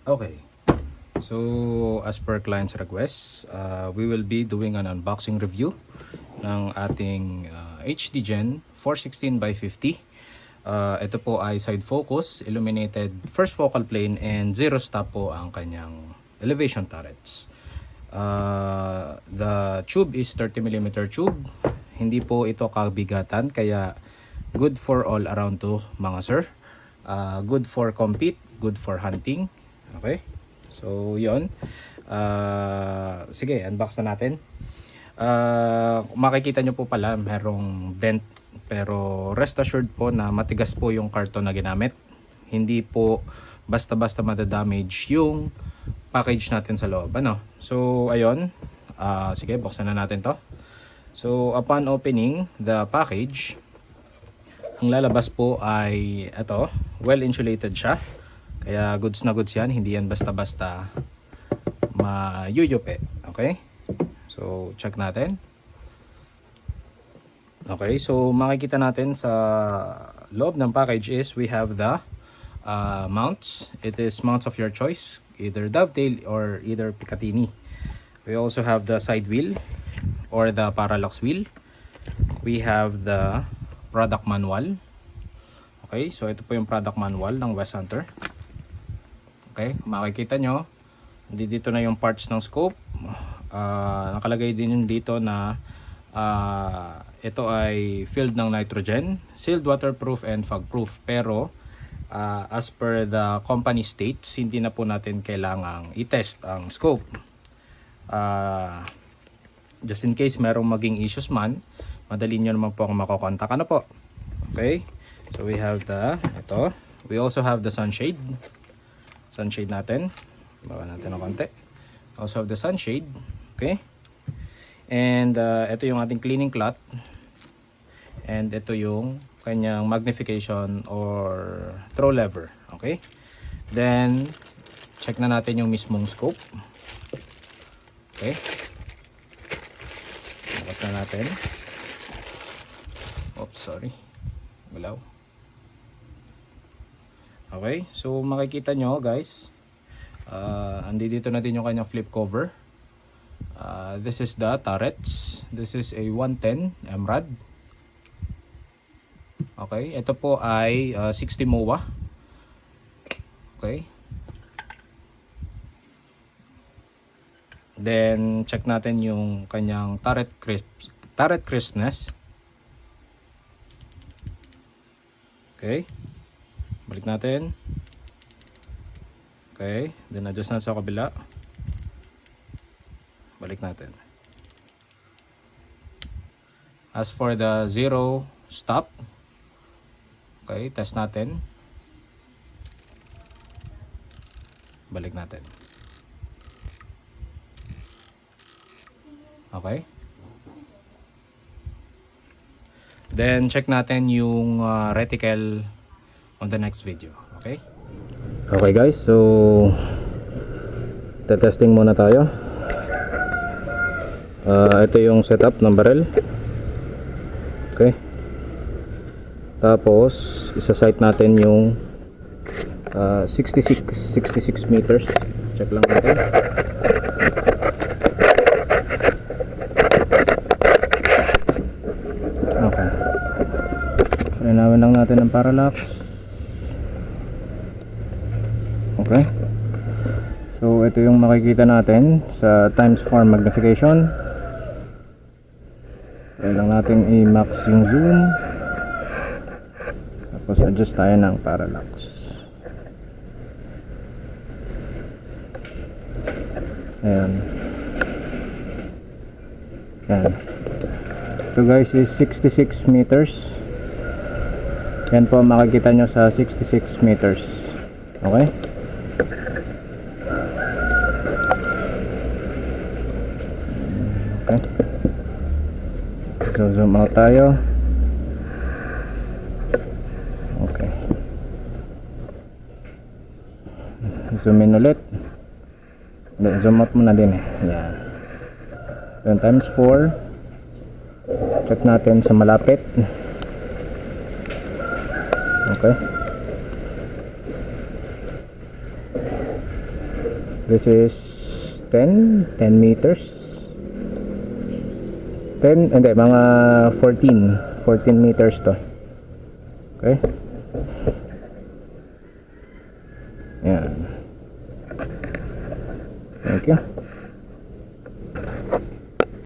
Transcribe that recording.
Okay, so as per client's request, we will be doing an unboxing review ng ating HD Gen 416x50. Ito po ay side focus, illuminated first focal plane, and zero stop po ang kanyang elevation turrets. The tube is 30mm tube. Hindi po ito kabigatan, kaya good for all around to mga sir. Good for compete, good for hunting. Okay, so yon. Sige, unbox na natin. Makikita nyo po pala merong dent, pero rest assured po na matigas po yung karton na ginamit. Hindi po basta-basta madadamage yung package natin sa loob, ano? So ayun, sige, buksan na natin to. So upon opening the package, ang lalabas po ay ito, well insulated siya. Kaya goods na goods yan, hindi yan basta-basta mayuyupe. Okay? So, check natin. Okay, so makikita natin sa loob ng package is we have the mounts. It is mounts of your choice, either dovetail or either Picatinny. We also have the side wheel or the parallax wheel. We have the product manual. Okay, so ito po yung product manual ng West Hunter. Okay, makikita nyo, dito na yung parts ng scope. Nakalagay din yun dito na ito ay filled ng nitrogen, sealed, waterproof, and fog-proof. Pero as per the company states, hindi na po natin kailangang i-test ang scope. Just in case merong maging issues man, madali nyo naman po akong makokontak. Ano po? Okay, so we have ito. We also have the sunshade. Sunshade natin. Bawa natin ng konti. Also have the sunshade. Okay. And ito yung ating cleaning cloth. And ito yung kanyang magnification or throw lever. Okay. Then, check na natin yung mismong scope. Okay. Bukas na natin. Oops, sorry. Galaw. Okay, so makikita nyo guys, andito na din yung kanyang flip cover. This is the turrets. This is a 110 MRAD. Okay, ito po ay 60 MOA. Okay. Then check natin yung kanyang turret crispness. Okay. Balik natin. Okay, then adjust natin sa kabila. Balik natin. As for the zero stop, okay, test natin. Balik natin. Okay. Then check natin yung reticle on the next video. Okay? Okay guys, so testing muna tayo. Ito yung setup ng barrel. Okay. Tapos isa-sight natin yung 66 meters. Check lang natin. Okay. Linawin lang natin ang parallax. Okay. So ito yung makikita natin sa times 4 magnification. Kaya lang natin i-max yung zoom. Tapos adjust tayo ng parallax. Ayan. Ayan. Ito guys is 66 meters. Yan po makikita nyo sa 66 meters. Okay. Okay. So zoom out tayo. Okay. Zoom in ulit. Zoom out muna din eh. Yan. Then times 4. Check natin sa malapit. Okay. This is 10 meters. 10, hindi, mga 14 meters to. Okay. Yan. Thank you.